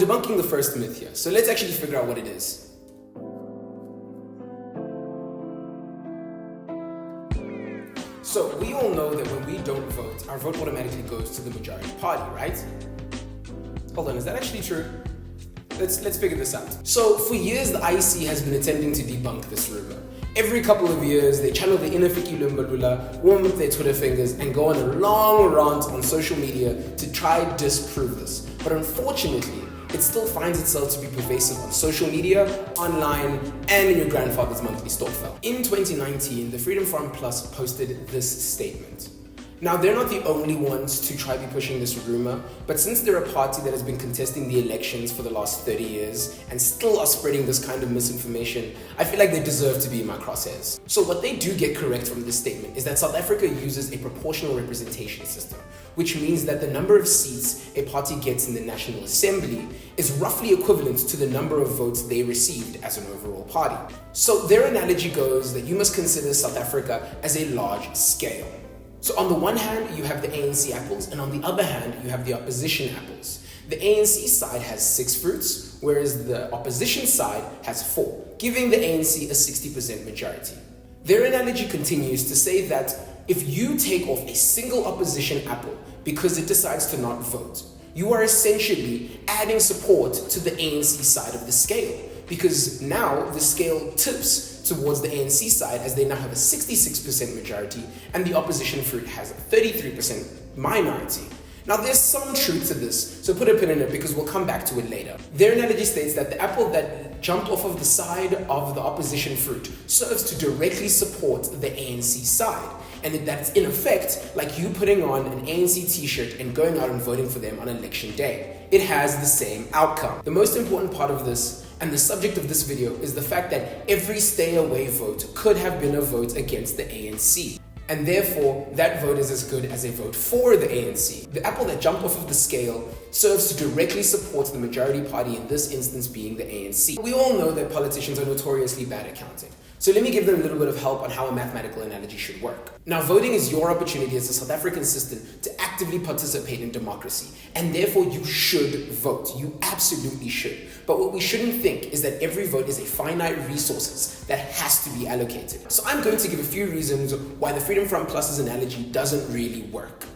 debunking the first myth here, so let's actually figure out what it is. So we all know that when we don't vote, our vote automatically goes to the majority party, right? Hold on, is that actually true? Let's figure this out. So for years, the IEC has been attempting to debunk this rumor. Every couple of years, they channel the Inafiki Lumbalula, warm up their Twitter fingers, and go on a long rant on social media to try disprove this. But unfortunately, it still finds itself to be pervasive on social media, online, and in your grandfather's monthly store file. In 2019, the Freedom Front Plus posted this statement. Now, they're not the only ones to try be pushing this rumor, but since they're a party that has been contesting the elections for the last 30 years and still are spreading this kind of misinformation, I feel like they deserve to be in my crosshairs. So what they do get correct from this statement is that South Africa uses a proportional representation system, which means that the number of seats a party gets in the National Assembly is roughly equivalent to the number of votes they received as an overall party. So their analogy goes that you must consider South Africa as a large scale. So on the one hand, you have the ANC apples, and on the other hand, you have the opposition apples. The ANC side has 6 fruits, whereas the opposition side has 4, giving the ANC a 60% majority. Their analogy continues to say that if you take off a single opposition apple because it decides to not vote, you are essentially adding support to the ANC side of the scale, because now the scale tips towards the ANC side as they now have a 66% majority and the opposition fruit has a 33% minority. Now there's some truth to this, so put a pin in it because we'll come back to it later. Their analogy states that the apple that jumped off of the side of the opposition fruit serves to directly support the ANC side. And that's in effect like you putting on an ANC t-shirt and going out and voting for them on election day. It has the same outcome. The most important part of this and the subject of this video is the fact that every stay away vote could have been a vote against the ANC. And therefore, that vote is as good as a vote for the ANC. The apple that jumped off of the scale serves to directly support the majority party, in this instance being the ANC. We all know that politicians are notoriously bad at counting. So let me give them a little bit of help on how a mathematical analogy should work. Now, voting is your opportunity as a South African citizen to actively participate in democracy, and therefore you should vote. You absolutely should. But what we shouldn't think is that every vote is a finite resource that has to be allocated. So I'm going to give a few reasons why the Freedom Front Plus's analogy doesn't really work.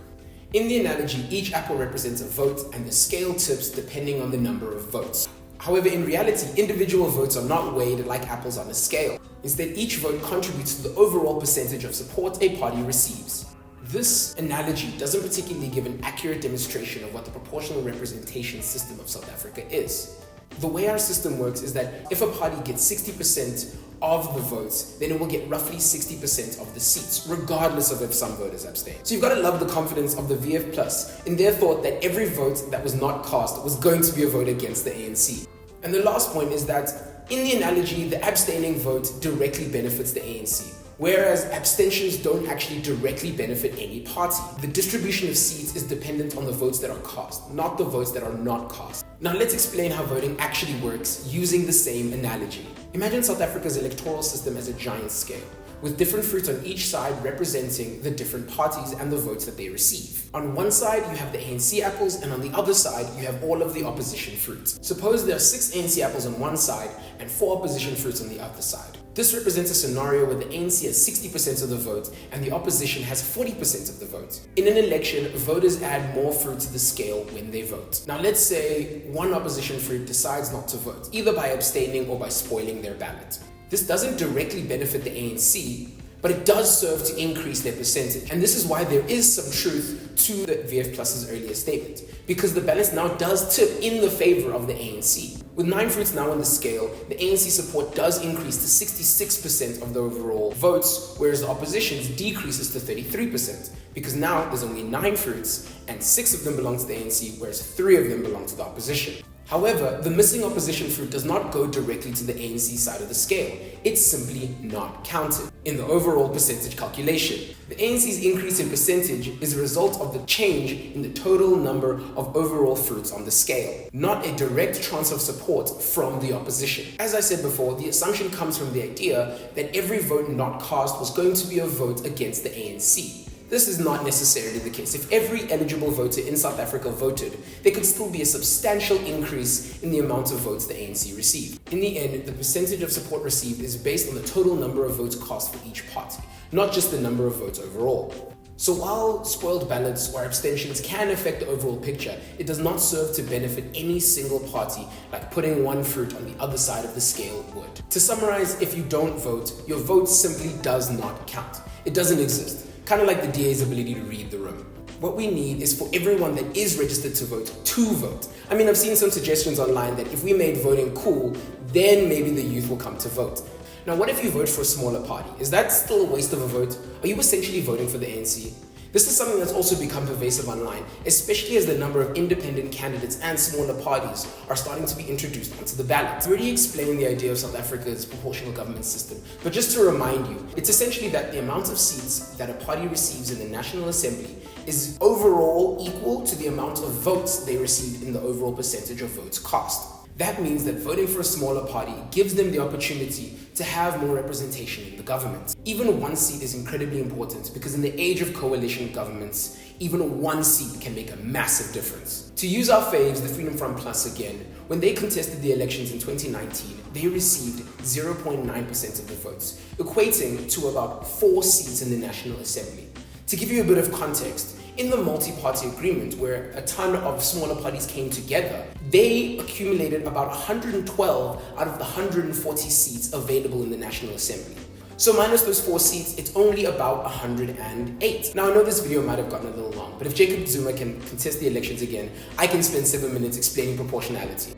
In the analogy, each apple represents a vote, and the scale tips depending on the number of votes. However, in reality, individual votes are not weighed like apples on a scale. Instead, each vote contributes to the overall percentage of support a party receives. This analogy doesn't particularly give an accurate demonstration of what the proportional representation system of South Africa is. The way our system works is that if a party gets 60% of the votes, then it will get roughly 60% of the seats, regardless of if some voters abstain. So you've got to love the confidence of the VF Plus in their thought that every vote that was not cast was going to be a vote against the ANC. And the last point is that in the analogy, the abstaining vote directly benefits the ANC, whereas abstentions don't actually directly benefit any party. The distribution of seats is dependent on the votes that are cast, not the votes that are not cast. Now let's explain how voting actually works using the same analogy. Imagine South Africa's electoral system as a giant scale, with different fruits on each side representing the different parties and the votes that they receive. On one side, you have the ANC apples, and on the other side, you have all of the opposition fruits. Suppose there are 6 ANC apples on one side and 4 opposition fruits on the other side. This represents a scenario where the ANC has 60% of the vote and the opposition has 40% of the vote. In an election, voters add more fruit to the scale when they vote. Now let's say one opposition fruit decides not to vote, either by abstaining or by spoiling their ballot. This doesn't directly benefit the ANC, but it does serve to increase their percentage. And this is why there is some truth to the VF Plus's earlier statement, because the balance now does tip in the favor of the ANC. With 9 fruits now on the scale, the ANC support does increase to 66% of the overall votes, whereas the opposition's decreases to 33%, because now there's only 9 fruits and 6 of them belong to the ANC, whereas 3 of them belong to the opposition. However, the missing opposition fruit does not go directly to the ANC side of the scale. It's simply not counted in the overall percentage calculation. The ANC's increase in percentage is a result of the change in the total number of overall fruits on the scale, not a direct transfer of support from the opposition. As I said before, the assumption comes from the idea that every vote not cast was going to be a vote against the ANC. This is not necessarily the case. If every eligible voter in South Africa voted, there could still be a substantial increase in the amount of votes the ANC received. In the end, the percentage of support received is based on the total number of votes cast for each party, not just the number of votes overall. So while spoiled ballots or abstentions can affect the overall picture, it does not serve to benefit any single party like putting one fruit on the other side of the scale would. To summarize, if you don't vote, your vote simply does not count. It doesn't exist. Kind of like the DA's ability to read the room. What we need is for everyone that is registered to vote. I mean, I've seen some suggestions online that if we made voting cool, then maybe the youth will come to vote. Now, what if you vote for a smaller party? Is that still a waste of a vote? Are you essentially voting for the ANC? This is something that's also become pervasive online, especially as the number of independent candidates and smaller parties are starting to be introduced onto the ballot. I already explained the idea of South Africa's proportional government system, but just to remind you, it's essentially that the amount of seats that a party receives in the National Assembly is overall equal to the amount of votes they received in the overall percentage of votes cast. That means that voting for a smaller party gives them the opportunity to have more representation in the government. Even one seat is incredibly important because in the age of coalition governments, even one seat can make a massive difference. To use our faves, the Freedom Front Plus again, when they contested the elections in 2019, they received 0.9% of the votes, equating to about 4 seats in the National Assembly. To give you a bit of context, in the multi-party agreement, where a ton of smaller parties came together, they accumulated about 112 out of the 140 seats available in the National Assembly. So minus those 4 seats, it's only about 108. Now, I know this video might have gotten a little long, but if Jacob Zuma can contest the elections again, I can spend 7 minutes explaining proportionality.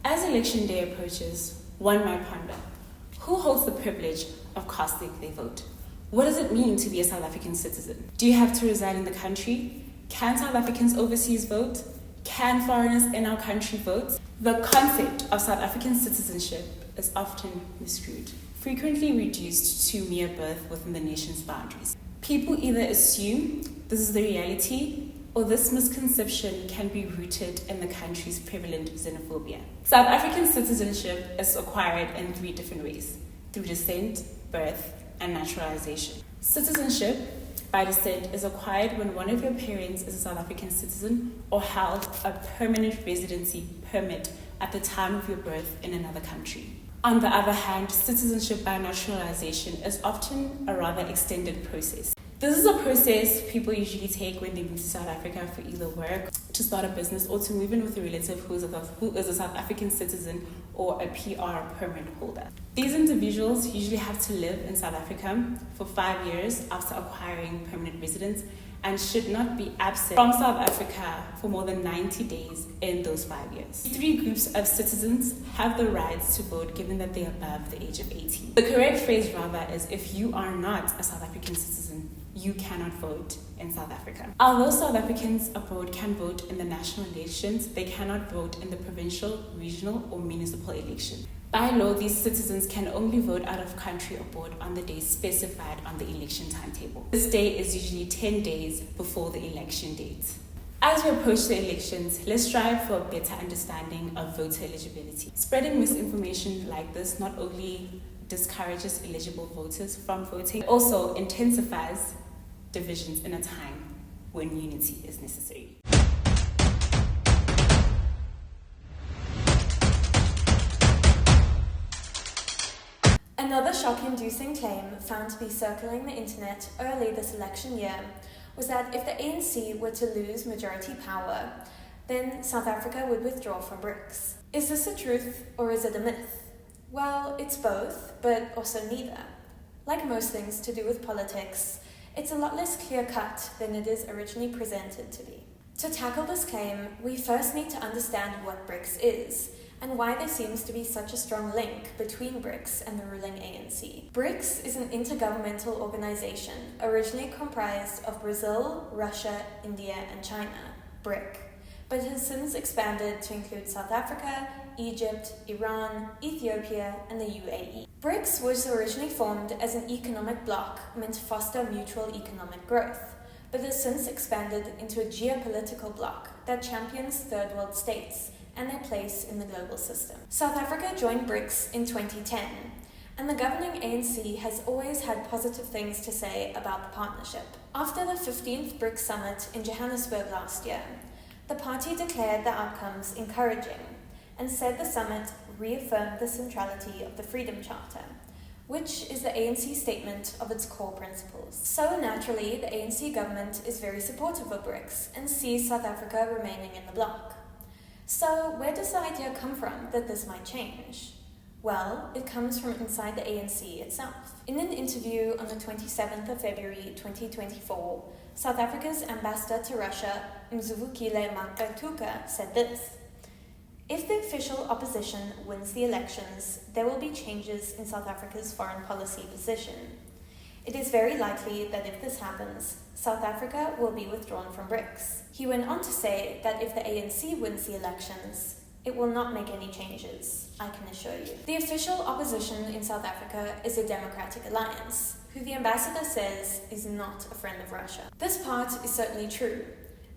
As election day approaches, one might ponder, who holds the privilege of casting their vote? What does it mean to be a South African citizen? Do you have to reside in the country? Can South Africans overseas vote? Can foreigners in our country vote? The concept of South African citizenship is often misconstrued, frequently reduced to mere birth within the nation's boundaries. People either assume this is the reality, or this misconception can be rooted in the country's prevalent xenophobia. South African citizenship is acquired in 3 different ways: through descent, birth, and naturalization. Citizenship by descent is acquired when one of your parents is a South African citizen or held a permanent residency permit at the time of your birth in another country. On the other hand, citizenship by naturalization is often a rather extended process. This is a process people usually take when they move to South Africa for either work, to start a business, or to move in with a relative who is a South African citizen or a PR permit holder. These individuals usually have to live in South Africa for 5 years after acquiring permanent residence and should not be absent from South Africa for more than 90 days in those 5 years. 3 groups of citizens have the rights to vote given that they are above the age of 18. The correct phrase rather is, if you are not a South African citizen, you cannot vote in South Africa. Although South Africans abroad can vote in the national elections, they cannot vote in the provincial, regional, or municipal election. By law, these citizens can only vote out of country abroad on the day specified on the election timetable. This day is usually 10 days before the election date. As we approach the elections, let's strive for a better understanding of voter eligibility. Spreading misinformation like this not only discourages eligible voters from voting, but also intensifies divisions in a time when unity is necessary. Another shock-inducing claim found to be circling the internet early this election year was that if the ANC were to lose majority power, then South Africa would withdraw from BRICS. Is this a truth or is it a myth? Well, it's both, but also neither. Like most things to do with politics, it's a lot less clear-cut than it is originally presented to be. To tackle this claim, we first need to understand what BRICS is, and why there seems to be such a strong link between BRICS and the ruling ANC. BRICS is an intergovernmental organization originally comprised of Brazil, Russia, India, and China, BRIC, but has since expanded to include South Africa, Egypt, Iran, Ethiopia, and the UAE. BRICS was originally formed as an economic bloc meant to foster mutual economic growth, but has since expanded into a geopolitical bloc that champions third world states and their place in the global system. South Africa joined BRICS in 2010, and the governing ANC has always had positive things to say about the partnership. After the 15th BRICS Summit in Johannesburg last year, the party declared the outcomes encouraging and said the summit reaffirmed the centrality of the Freedom Charter, which is the ANC statement of its core principles. So naturally, the ANC government is very supportive of BRICS and sees South Africa remaining in the bloc. So where does the idea come from that this might change? Well, it comes from inside the ANC itself. In an interview on the 27th of February 2024, South Africa's ambassador to Russia, Vuvuzela said this: "If the official opposition wins the elections, there will be changes in South Africa's foreign policy position. It is very likely that if this happens, South Africa will be withdrawn from BRICS." He went on to say that if the ANC wins the elections, it will not make any changes, I can assure you. The official opposition in South Africa is a Democratic Alliance, who the ambassador says is not a friend of Russia. This part is certainly true.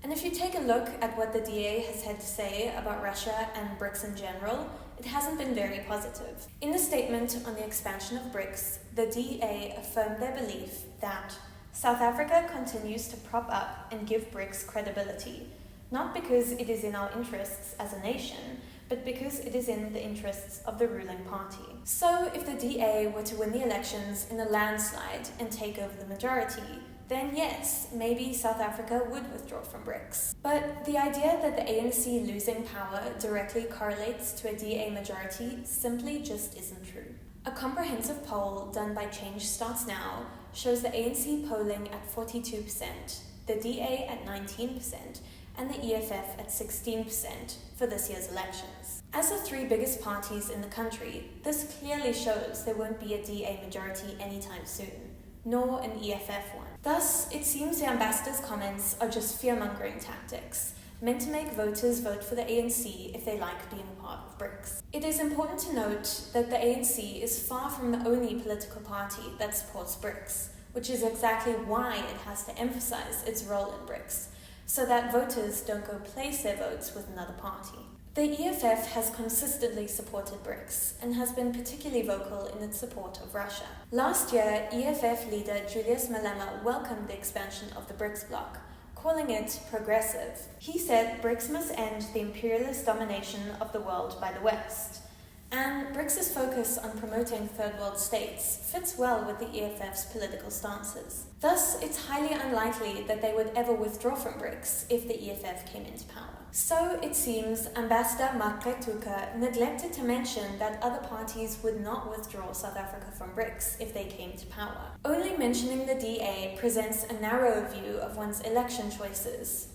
And if you take a look at what the DA has had to say about Russia and BRICS in general, it hasn't been very positive. In a statement on the expansion of BRICS, the DA affirmed their belief that South Africa continues to prop up and give BRICS credibility, not because it is in our interests as a nation, but because it is in the interests of the ruling party. So if the DA were to win the elections in a landslide and take over the majority, then yes, maybe South Africa would withdraw from BRICS. But the idea that the ANC losing power directly correlates to a DA majority simply just isn't true. A comprehensive poll done by Change Starts Now shows the ANC polling at 42%, the DA at 19%, and the EFF at 16% for this year's elections. As the three biggest parties in the country, this clearly shows there won't be a DA majority anytime soon, nor an EFF one. Thus, it seems the ambassador's comments are just fear-mongering tactics, meant to make voters vote for the ANC if they like being a part of BRICS. It is important to note that the ANC is far from the only political party that supports BRICS, which is exactly why it has to emphasize its role in BRICS, so that voters don't go place their votes with another party. The EFF has consistently supported BRICS and has been particularly vocal in its support of Russia. Last year, EFF leader Julius Malema welcomed the expansion of the BRICS bloc, calling it progressive. He said BRICS must end the imperialist domination of the world by the West. And BRICS' focus on promoting third world states fits well with the EFF's political stances. Thus, it's highly unlikely that they would ever withdraw from BRICS if the EFF came into power. So, it seems Ambassador Maqetuka neglected to mention that other parties would not withdraw South Africa from BRICS if they came to power. Only mentioning the DA presents a narrow view of one's election choices.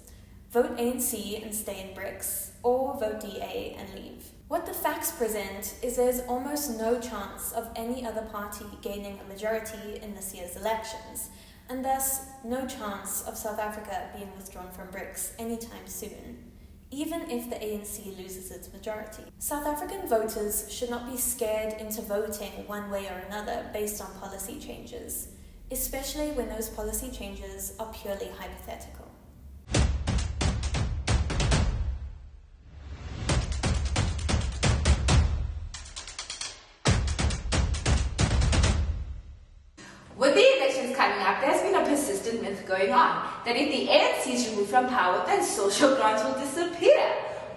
Vote ANC and stay in BRICS, or vote DA and leave. What the facts present is there's almost no chance of any other party gaining a majority in this year's elections, and thus no chance of South Africa being withdrawn from BRICS anytime soon, even if the ANC loses its majority. South African voters should not be scared into voting one way or another based on policy changes, especially when those policy changes are purely hypothetical. With the elections coming up, there's been a persistent myth going on that if the ANC is removed from power, then social grants will disappear.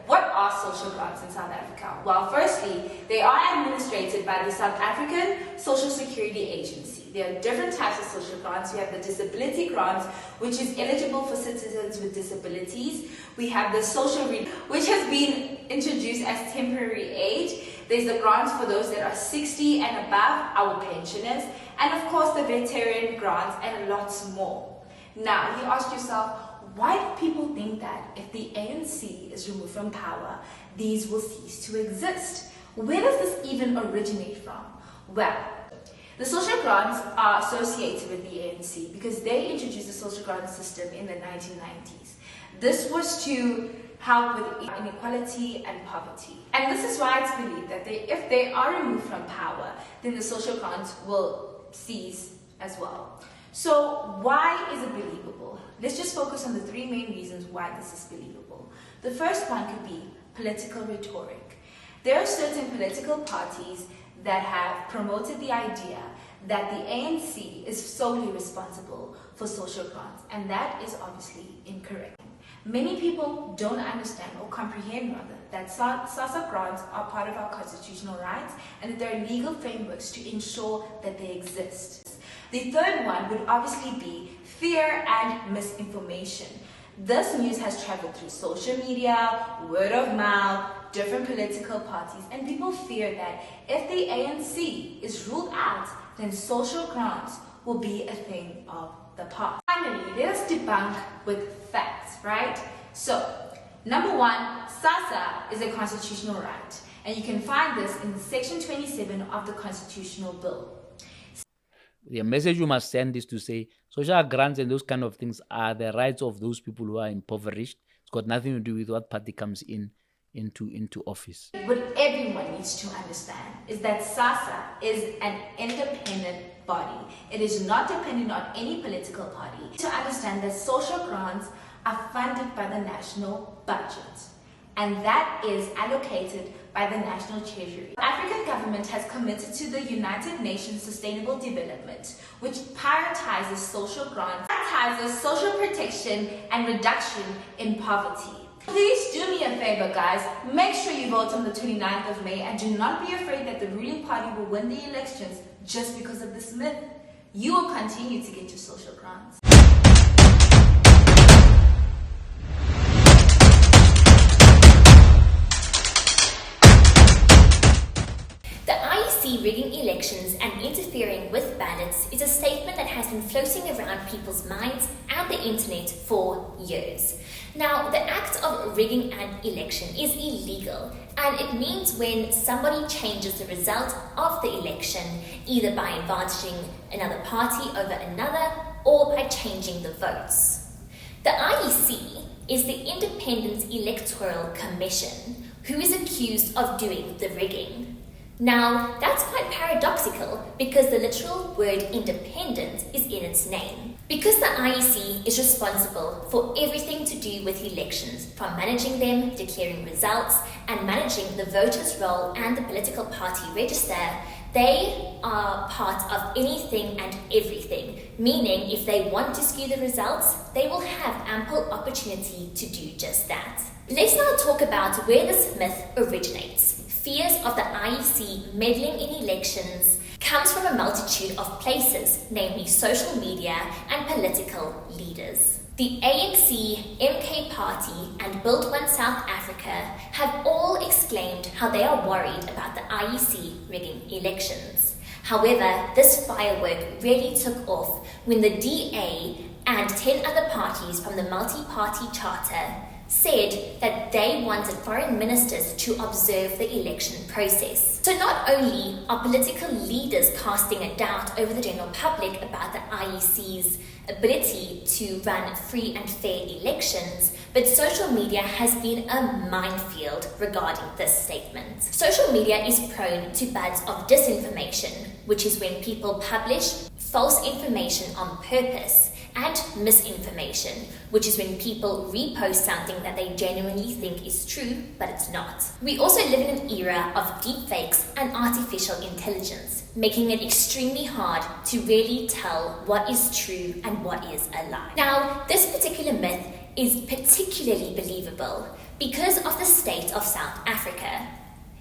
What are social grants in South Africa? Well, firstly, they are administrated by the South African Social Security Agency. There are different types of social grants. We have the disability grant, which is eligible for citizens with disabilities. We have the social which has been introduced as temporary aid. There's the grants for those that are 60 and above, our pensioners, and of course the veteran grants and lots more. Now, you ask yourself, why do people think that if the ANC is removed from power, these will cease to exist? Where does this even originate from? Well, the social grants are associated with the ANC because they introduced the social grant system in the 1990s. This was to help with inequality and poverty. And this is why it's believed that if they are removed from power, then the social grants will cease as well. So why is it believable? Let's just focus on the three main reasons why this is believable. The first one could be political rhetoric. There are certain political parties that have promoted the idea that the ANC is solely responsible for social grants, and that is obviously incorrect. Many people don't understand or comprehend rather that SASSA grants are part of our constitutional rights and that there are legal frameworks to ensure that they exist. The third one would obviously be fear and misinformation. This news has traveled through social media, word of mouth, different political parties, and people fear that if the ANC is ruled out, then social grants will be a thing of the past. Finally, let us debunk with facts, right? So, number one, SASSA is a constitutional right, and you can find this in Section 27 of the Constitutional Bill. The message you must send is to say social grants and those kind of things are the rights of those people who are impoverished. It's got nothing to do with what party comes into office. What everyone needs to understand is that SASSA is an independent body. It is not dependent on any political party. To understand that social grants are funded by the national budget, and that is allocated by the National Treasury. The African government has committed to the United Nations Sustainable Development, which prioritizes social grants, prioritizes social protection and reduction in poverty. Please do me a favor, guys. Make sure you vote on the 29th of May and do not be afraid that the ruling party will win the elections just because of this myth. You will continue to get your social grants. The IEC rigging elections and interfering with ballots is a statement that has been floating around people's minds and the internet for years. Now, the act of rigging an election is illegal, and it means when somebody changes the result of the election, either by advantaging another party over another or by changing the votes. The IEC is the Independent Electoral Commission, who is accused of doing the rigging. Now, that's quite paradoxical because the literal word independent is in its name. Because the IEC is responsible for everything to do with elections, from managing them, declaring results, and managing the voters' roll and the political party register, they are part of anything and everything, meaning if they want to skew the results, they will have ample opportunity to do just that. Let's now talk about where this myth originates. Fears of the IEC meddling in elections comes from a multitude of places, namely social media and political leaders. The ANC, MK Party, and Build One South Africa have all exclaimed how they are worried about the IEC rigging elections. However, this firework really took off when the DA and 10 other parties from the multi-party charter said that they wanted foreign ministers to observe the election process. So not only are political leaders casting a doubt over the general public about the IEC's ability to run free and fair elections, but social media has been a minefield regarding this statement. Social media is prone to buds of disinformation, which is when people publish false information on purpose, and misinformation, which is when people repost something that they genuinely think is true, but it's not. We also live in an era of deepfakes and artificial intelligence, making it extremely hard to really tell what is true and what is a lie. Now, this particular myth is particularly believable because of the state of South Africa.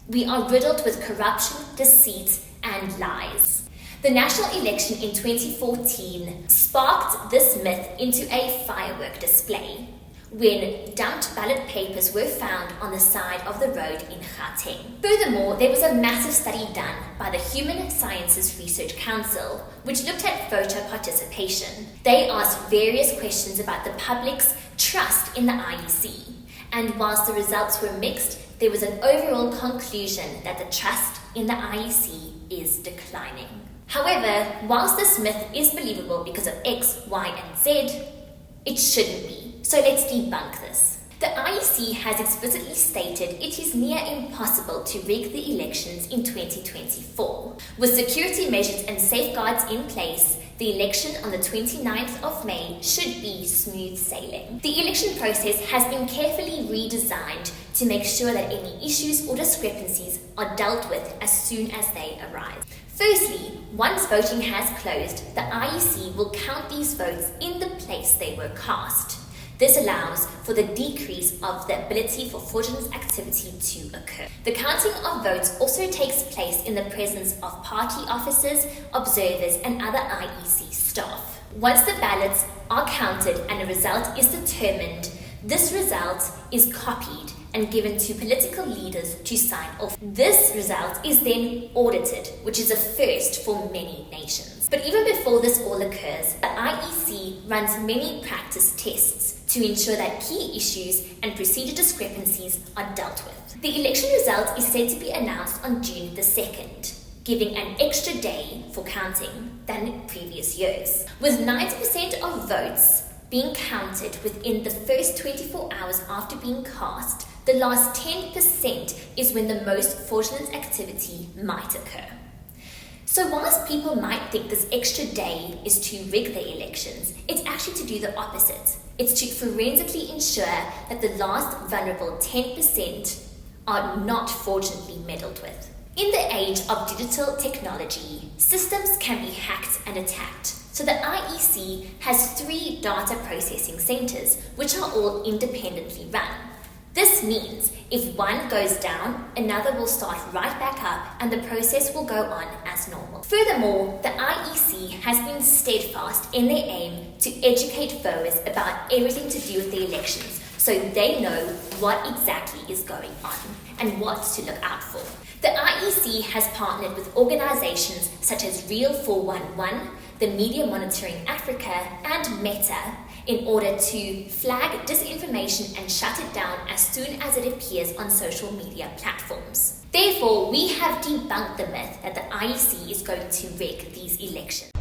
We are riddled with corruption, deceit, and lies. The national election in 2014 sparked this myth into a firework display when dumped ballot papers were found on the side of the road in Gauteng. Furthermore, there was a massive study done by the Human Sciences Research Council, which looked at voter participation. They asked various questions about the public's trust in the IEC, and whilst the results were mixed, there was an overall conclusion that the trust in the IEC is declining. However, whilst this myth is believable because of X, Y, and Z, it shouldn't be. So let's debunk this. The IEC has explicitly stated it is near impossible to rig the elections in 2024. With security measures and safeguards in place, the election on the 29th of May should be smooth sailing. The election process has been carefully redesigned to make sure that any issues or discrepancies are dealt with as soon as they arise. Firstly, once voting has closed, the IEC will count these votes in the place they were cast. This allows for the decrease of the ability for fraudulent activity to occur. The counting of votes also takes place in the presence of party officers, observers, and other IEC staff. Once the ballots are counted and a result is determined, this result is copied and given to political leaders to sign off. This result is then audited, which is a first for many nations. But even before this all occurs, the IEC runs many practice tests to ensure that key issues and procedure discrepancies are dealt with. The election result is said to be announced on June the 2nd, giving an extra day for counting than previous years. With 90% of votes being counted within the first 24 hours after being cast, the last 10% is when the most fraudulent activity might occur. So whilst people might think this extra day is to rig the elections, it's actually to do the opposite. It's to forensically ensure that the last vulnerable 10% are not fraudulently meddled with. In the age of digital technology, systems can be hacked and attacked. So the IEC has 3 data processing centers, which are all independently run. This means if one goes down, another will start right back up and the process will go on as normal. Furthermore, the IEC has been steadfast in their aim to educate voters about everything to do with the elections so they know what exactly is going on and what to look out for. The IEC has partnered with organizations such as Real 411, the Media Monitoring Africa, and Meta in order to flag disinformation and shut it down as soon as it appears on social media platforms. Therefore, we have debunked the myth that the IEC is going to rig these elections.